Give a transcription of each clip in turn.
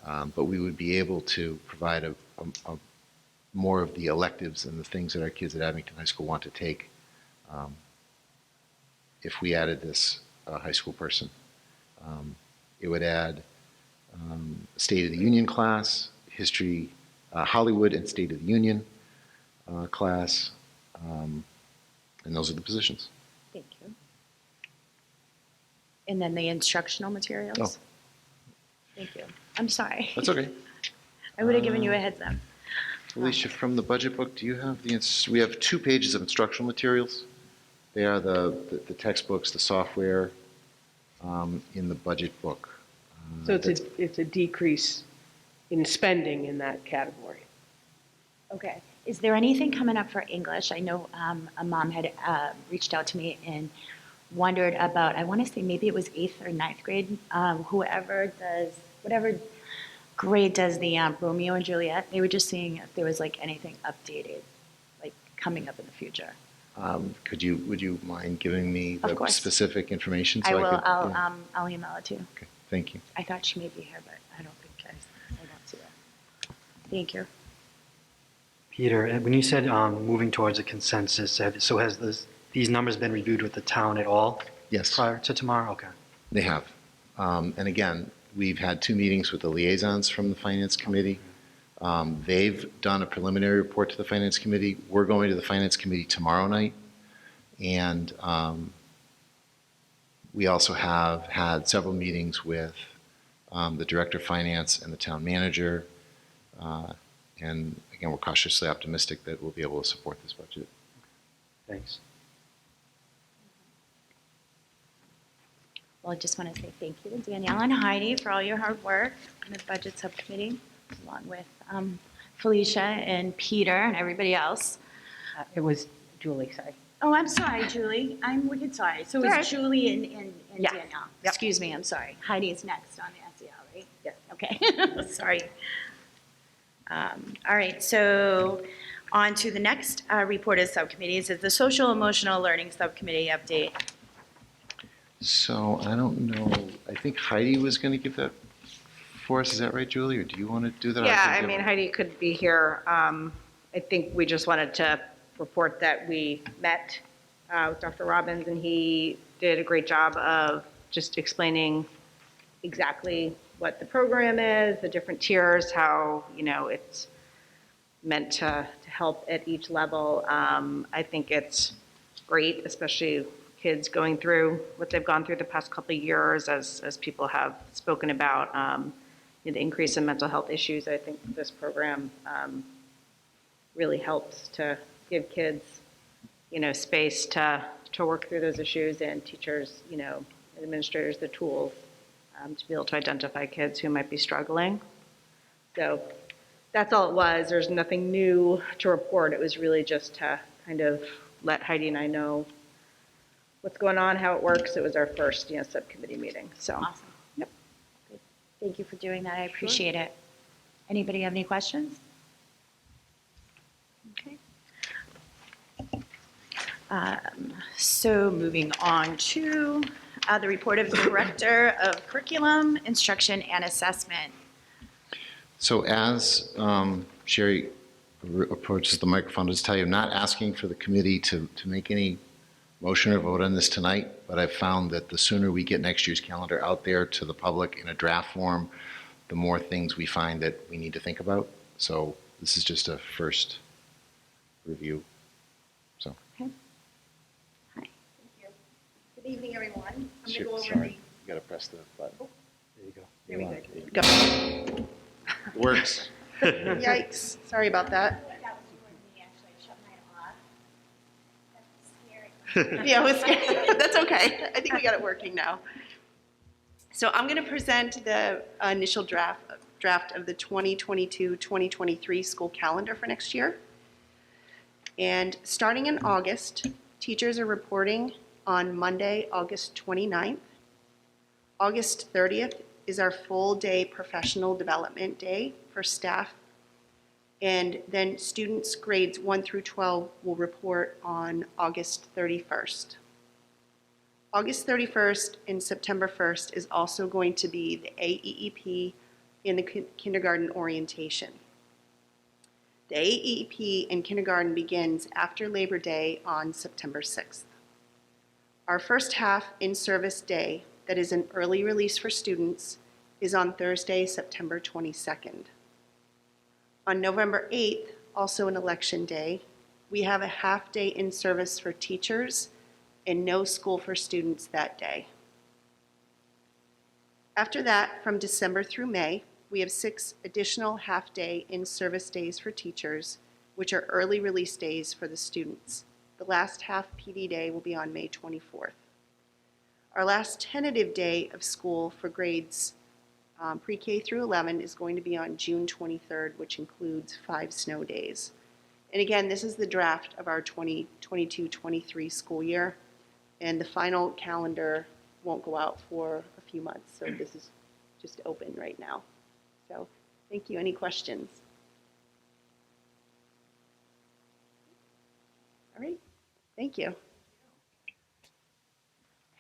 But we would be able to provide a more of the electives and the things that our kids at Abington High School want to take if we added this high school person. It would add State of the Union class, History, Hollywood and State of the Union class, and those are the positions. Thank you. And then the instructional materials? Oh. Thank you. I'm sorry. That's okay. I would have given you a heads up. Alicia, from the budget book, do you have we have 2 pages of instructional materials. They are the textbooks, the software in the budget book. So it's a decrease in spending in that category. Okay. Is there anything coming up for English? I know a mom had reached out to me and wondered about, I want to say maybe it was 8th or 9th grade, whatever grade does the Romeo and Juliet. They were just seeing if there was like anything updated, like coming up in the future. Would you mind giving me Of the course. specific information? I will. Yeah. I'll email it to you. Okay, thank you. I thought she may be here, but I don't think I don't see her. Thank you. Peter, when you said moving towards a consensus, so has these numbers been reviewed with the town at all? Yes. Prior to tomorrow? Okay. They have. And again, we've had 2 meetings with the liaisons from the Finance Committee. They've done a preliminary report to the Finance Committee. We're going to the Finance Committee tomorrow night. And we also have had several meetings with the Director of Finance and the Town Manager. And again, we're cautiously optimistic that we'll be able to support this budget. Thanks. Well, I just want to say thank you to Danielle and Heidi for all your hard work in the budget subcommittee, along with Felicia and Peter and everybody else. It was Julie, sorry. Oh, I'm sorry, Julie. I'm wicked sorry. So It's it's Julie and Yes. Danielle. Yep. Excuse me, I'm sorry. Heidi is next on the SEL, right? Yes. Okay, sorry. All right, so on to the next report of subcommittees is the Social Emotional Learning Subcommittee update. So I don't know. I think Heidi was going to give that for us. Is that right, Julie? Or do you want to do that? Yeah, I mean, Heidi could be here. I think we just wanted to report that we met with Dr. Robbins, and he did a great job of just explaining exactly what the program is, the different tiers, how, it's meant to help at each level. I think it's great, especially kids going through what they've gone through the past couple of years, as people have spoken about, the increase in mental health issues. I think this program really helps to give kids, space to work through those issues, and teachers, administrators the tools to be able to identify kids who might be struggling. So that's all it was. There's nothing new to report. It was really just to kind of let Heidi and I know what's going on, how it works. It was our first, subcommittee meeting. So, Awesome. Yep. Good. Thank you for doing that. I appreciate it. Anybody have any questions? Okay. So moving on to the report of the Director of Curriculum, Instruction, and Assessment. So as Sherry approaches the microphone, I'll just tell you, I'm not asking for the committee to make any motion or vote on this tonight, but I've found that the sooner we get next year's calendar out there to the public in a draft form, the more things we find that we need to think about. So this is just a first review. So. Okay. Hi. Thank you. Good evening, everyone. I'm going to Sure, go over sorry. You got to press the button. There you go. There we You go. want it. It works. Yikes. Sorry about that. Yeah, it was scary. That's okay. I think we got it working now. So I'm going to present the initial draft of the 2022-2023 school calendar for next year. And starting in August, teachers are reporting on Monday, August 29th. August 30th is our full day professional development day for staff. And then students grades 1 through 12 will report on August 31st. August 31st and September 1st is also going to be the AEEP in the kindergarten orientation. The AEP in kindergarten begins after Labor Day on September 6th. Our first half in-service day, that is an early release for students, is on Thursday, September 22nd. On November 8th, also an election day, we have a half-day in-service for teachers and no school for students that day. After that, from December through May, we have 6 additional half-day in-service days for teachers, which are early release days for the students. The last half PD day will be on May 24th. Our last tentative day of school for grades pre-K through 11 is going to be on June 23rd, which includes 5 snow days. And again, this is the draft of our 2022-23 school year, and the final calendar won't go out for a few months, so this is just open right now. So thank you. Any questions? All right, thank you.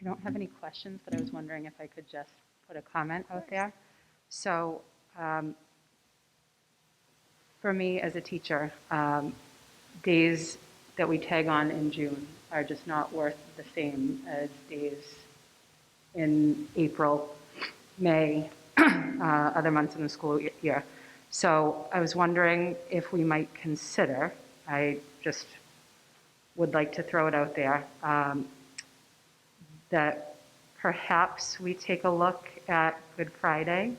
I don't have any questions, but I was wondering if I could just put a comment out there. So for me as a teacher, days that we tag on in June are just not worth the same as days in April, May, other months in the school year. So I was wondering if we might consider, I just would like to throw it out there, that perhaps we take a look at Good Friday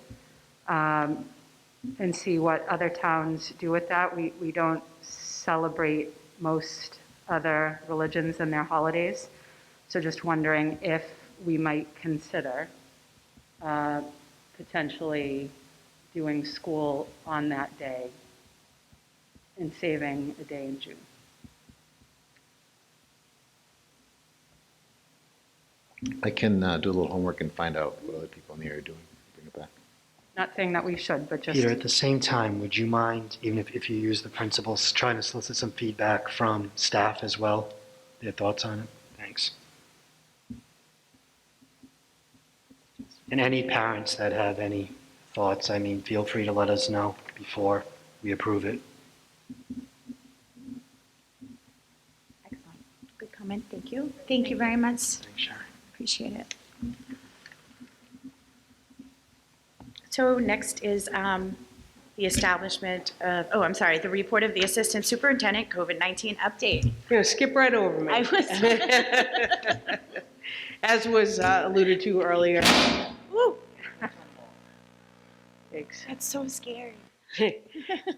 and see what other towns do with that. We don't celebrate most other religions and their holidays. So just wondering if we might consider potentially doing school on that day and saving a day in June. I can do a little homework and find out what other people in the area are doing, bring it back. Not saying that we should, but just... Peter, at the same time, would you mind, even if you use the principals, trying to solicit some feedback from staff as well, their thoughts on it? Thanks. And any parents that have any thoughts, I mean, feel free to let us know before we approve it. Excellent. Good comment. Thank you. Thank you very much. Thanks, Sharon. Appreciate it. So next is the establishment of, the report of the Assistant Superintendent COVID-19 update. I'm going to skip right over me. I was, As was alluded to earlier. woo, Thanks. that's so scary.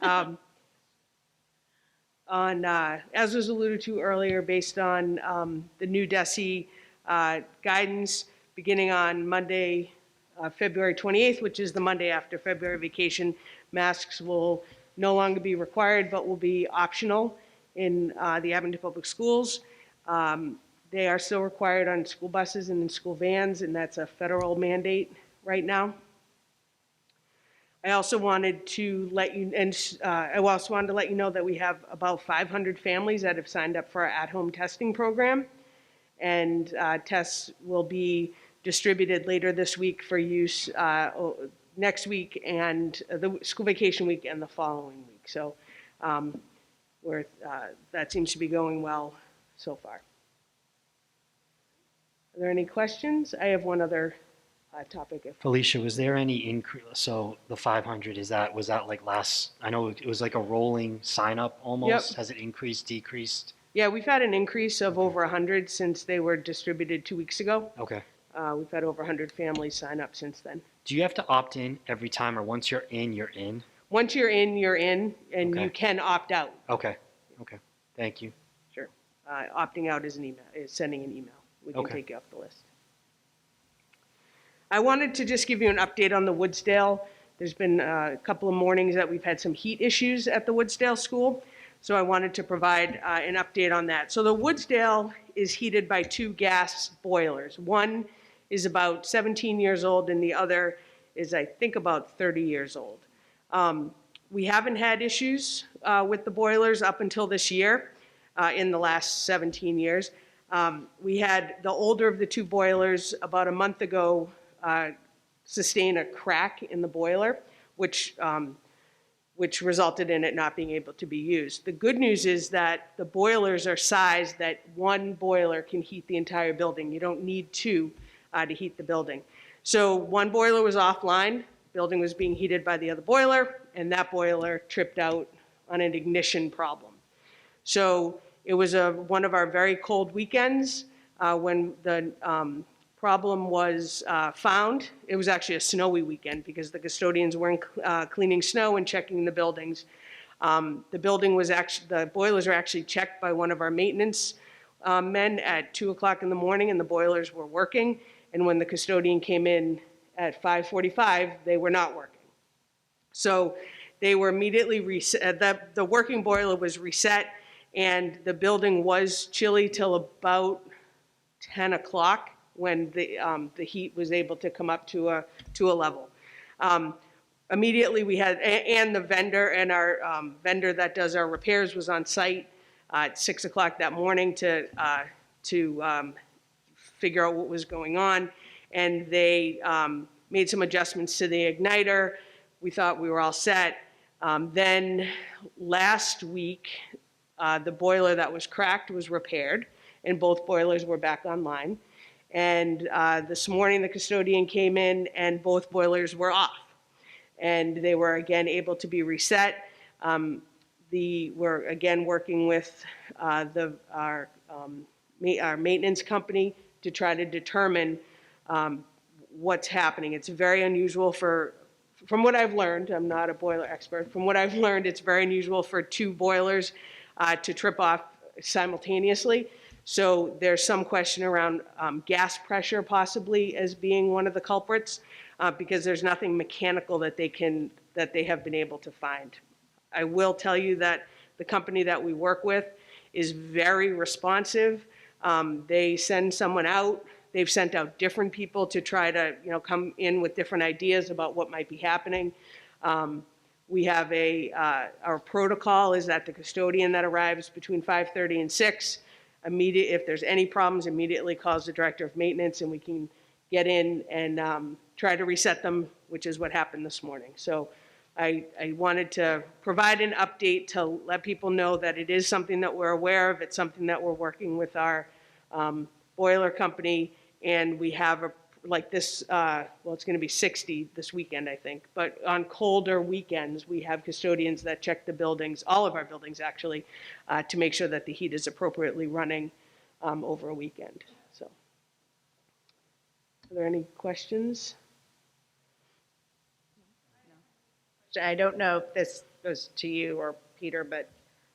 As was alluded to earlier, based on the new DESE guidance, beginning on Monday, February 28th, which is the Monday after February vacation, masks will no longer be required, but will be optional in the Abington Public Schools. They are still required on school buses and in school vans, and that's a federal mandate right now. I also wanted to let you, know that we have about 500 families that have signed up for our at-home testing program, and tests will be distributed later this week for use next week and the school vacation week and the following week. So that seems to be going well so far. Are there any questions? I have one other topic. Felicia, was there any increase? So the 500, was that like last, I know it was like a rolling sign up almost. Yep. Has it increased, decreased? Yeah, we've had an increase of over 100 since they were distributed 2 weeks ago. Okay. We've had over 100 families sign up since then. Do you have to opt in every time, or once you're in, you're in? Once you're in, and Okay. you can opt out. Okay. Okay. Thank you. Sure. Opting out is sending an email. We can Okay. take you off the list. I wanted to just give you an update on the Woodsdale. There's been a couple of mornings that we've had some heat issues at the Woodsdale school, so I wanted to provide an update on that. So the Woodsdale is heated by 2 gas boilers. One is about 17 years old, and the other is, I think, about 30 years old. We haven't had issues with the boilers up until this year, in the last 17 years. We had the older of the 2 boilers about a month ago sustain a crack in the boiler. which resulted in it not being able to be used. The good news is that the boilers are sized that one boiler can heat the entire building. You don't need two to heat the building. So one boiler was offline, building was being heated by the other boiler, and that boiler tripped out on an ignition problem. So it was one of our very cold weekends when the problem was found. It was actually a snowy weekend because the custodians weren't cleaning snow and checking the buildings. The boilers were actually checked by one of our maintenance men at 2 o'clock in the morning, and the boilers were working. And when the custodian came in at 5:45, they were not working. So they were immediately reset. The working boiler was reset, and the building was chilly till about 10 o'clock when the heat was able to come up to a level. Immediately we had, and the vendor and our vendor that does our repairs was on site at 6 o'clock that morning to figure out what was going on. And they made some adjustments to the igniter. We thought we were all set. Then last week, the boiler that was cracked was repaired, and both boilers were back online. And this morning, the custodian came in, and both boilers were off. And they were, again, able to be reset. We're, again, working with our maintenance company to try to determine what's happening. It's very unusual from what I've learned, I'm not a boiler expert, from what I've learned, it's very unusual for two boilers to trip off simultaneously. So there's some question around gas pressure possibly as being one of the culprits because there's nothing mechanical that they have been able to find. I will tell you that the company that we work with is very responsive. They send someone out. They've sent out different people to try to, come in with different ideas about what might be happening. We have our protocol is that the custodian that arrives between 5:30 and 6, if there's any problems, immediately calls the director of maintenance, and we can get in and try to reset them, which is what happened this morning. So I wanted to provide an update to let people know that it is something that we're aware of. It's something that we're working with our boiler company, and we have it's going to be 60 this weekend, I think. But on colder weekends, we have custodians that check the buildings, all of our buildings actually, to make sure that the heat is appropriately running over a weekend. So, are there any questions? I don't know if this goes to you or Peter, but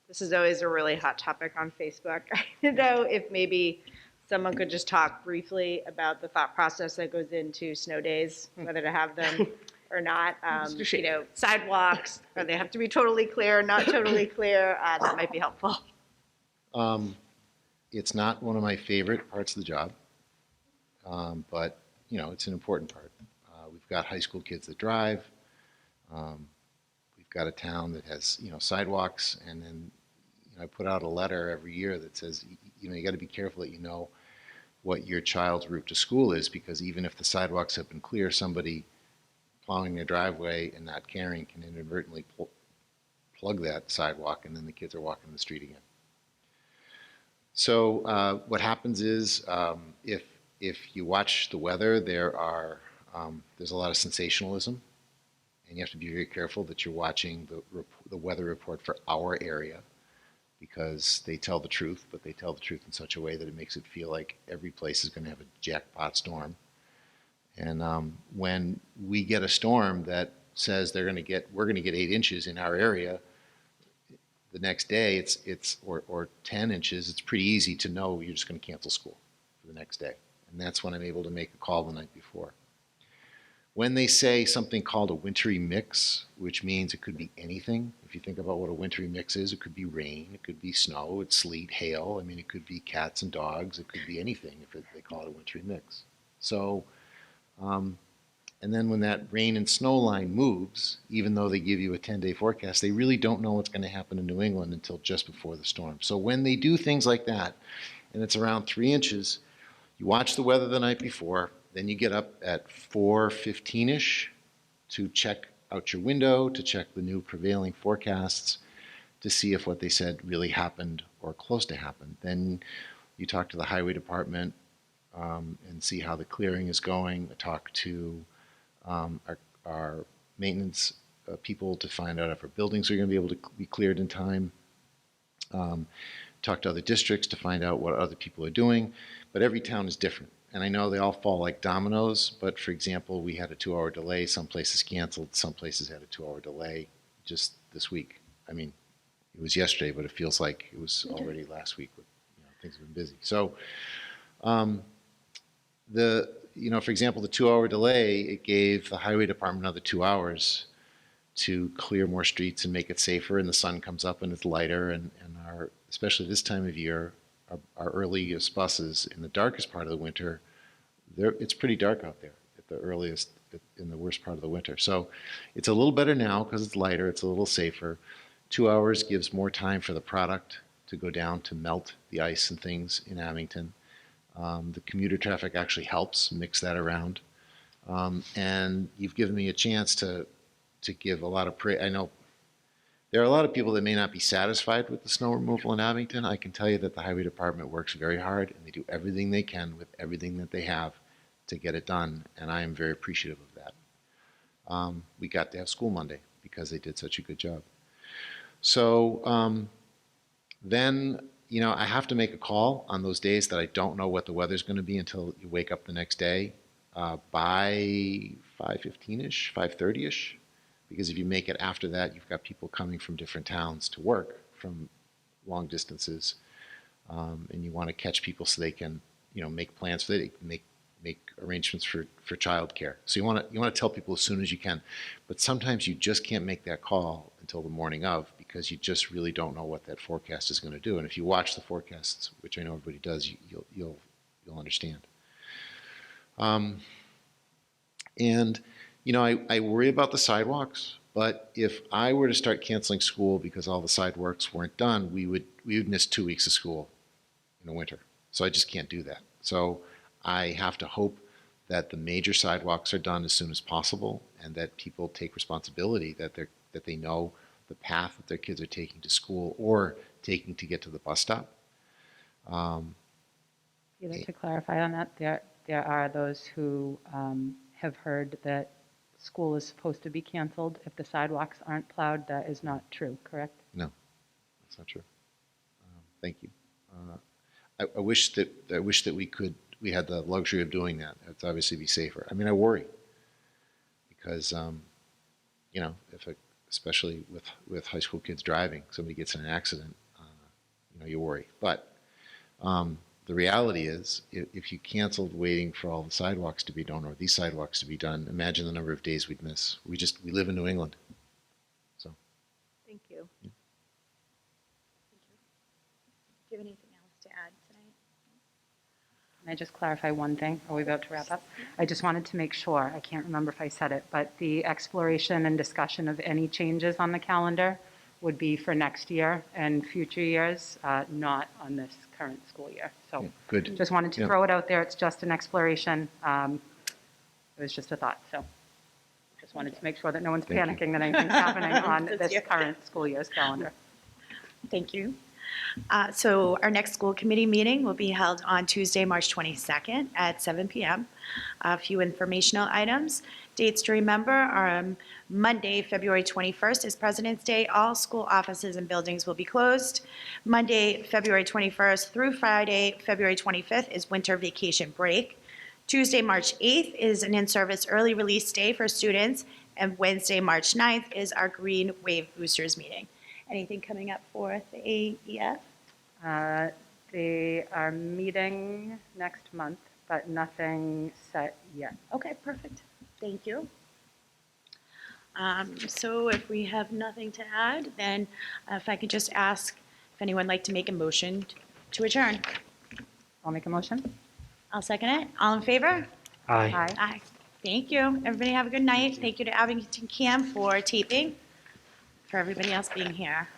this is always a really hot topic on Facebook. I don't know if maybe someone could just talk briefly about the thought process that goes into snow days, whether to have them or not. Sidewalks, or they have to be totally clear, not totally clear. That might be helpful. It's not one of my favorite parts of the job, but it's an important part. We've got high school kids that drive. We've got a town that has sidewalks, and then I put out a letter every year that says you got to be careful that you know what your child's route to school is, because even if the sidewalks have been clear, somebody plowing their driveway and not caring can inadvertently plug that sidewalk, and then the kids are walking the street again. So what happens is if you watch the weather, there's a lot of sensationalism, and you have to be very careful that you're watching the weather report for our area, because they tell the truth, but they tell the truth in such a way that it makes it feel like every place is going to have a jackpot storm. And when we get a storm that says we're going to get 8 inches in our area, the next day or 10 inches, it's pretty easy to know you're just going to cancel school for the next day. And that's when I'm able to make a call the night before. When they say something called a wintry mix, which means it could be anything. If you think about what a wintry mix is, it could be rain, it could be snow, it's sleet, hail. I mean, it could be cats and dogs. It could be anything if they call it a wintry mix. So, and then when that rain and snow line moves, even though they give you a 10-day forecast, they really don't know what's going to happen in New England until just before the storm. So when they do things like that, and it's around 3 inches, you watch the weather the night before. Then you get up at 4:15-ish to check out your window to check the new prevailing forecasts to see if what they said really happened or close to happen. Then you talk to the highway department and see how the clearing is going. I talk to our maintenance people to find out if our buildings are going to be able to be cleared in time. Talk to other districts to find out what other people are doing. But every town is different. And I know they all fall like dominoes, but for example, we had a 2-hour delay. Some places canceled. Some places had a 2-hour delay just this week. I mean, it was yesterday, but it feels like it was already last week. Things have been busy. So for example, the 2-hour delay, it gave the highway department another 2 hours to clear more streets and make it safer, and the sun comes up and it's lighter, and especially this time of year, our earliest buses in the darkest part of the winter, it's pretty dark out there at the earliest, in the worst part of the winter. So it's a little better now because it's lighter, it's a little safer. 2 hours gives more time for the product to go down to melt the ice and things in Abington. The commuter traffic actually helps mix that around. And you've given me a chance to give a lot of praise. I know there are a lot of people that may not be satisfied with the snow removal in Abington. I can tell you that the highway department works very hard, and they do everything they can with everything that they have to get it done, and I am very appreciative of that. We got to have school Monday because they did such a good job. So then, I have to make a call on those days that I don't know what the weather's going to be until you wake up the next day by 5:15-ish, 5:30-ish. Because if you make it after that, you've got people coming from different towns to work from long distances, and you want to catch people so they can, make plans for it, make arrangements for childcare. So you want to tell people as soon as you can, but sometimes you just can't make that call until the morning of because you just really don't know what that forecast is going to do. And if you watch the forecasts, which I know everybody does, you'll understand. I worry about the sidewalks, but if I were to start canceling school because all the sidewalks weren't done, we would miss 2 weeks of school in the winter. So I just can't do that. So I have to hope that the major sidewalks are done as soon as possible, and that people take responsibility, that they know the path that their kids are taking to school or taking to get to the bus stop. To clarify on that, there are those who have heard that school is supposed to be canceled if the sidewalks aren't plowed. That is not true, correct? No, that's not true. Thank you. I wish that we had the luxury of doing that. It's obviously be safer. I mean, I worry because especially with high school kids driving, somebody gets in an accident, you worry. But the reality is, if you canceled waiting for all the sidewalks to be done or these sidewalks to be done, imagine the number of days we'd miss. We live in New England. So. Thank you. Do Yeah. you have anything else to add tonight? Can I just clarify one thing? Are we about to wrap up? I just wanted to make sure, I can't remember if I said it, but the exploration and discussion of any changes on the calendar would be for next year and future years, not on this current school year. So Good. just wanted to throw it out there. It's just an exploration. It was just a thought. So just wanted to make sure that no one's Thank you. panicking that anything's happening on This this year. current school year's calendar. Thank you. So our next school committee meeting will be held on Tuesday, March 22nd at 7 p.m. A few informational items. Dates to remember are Monday, February 21st is President's Day. All school offices and buildings will be closed. Monday, February 21st through Friday, February 25th is winter vacation break. Tuesday, March 8th is an in-service early release day for students. And Wednesday, March 9th is our Green Wave Boosters meeting. Anything coming up for the AEF? They are meeting next month, but nothing set yet. Okay, perfect. Thank you. So if we have nothing to add, then if I could just ask if anyone would like to make a motion to adjourn. I'll make a motion. I'll second it. All in favor? Aye. Aye. Thank you. Everybody have a good night. Thank you to Abington Cam for taping, for everybody else being here.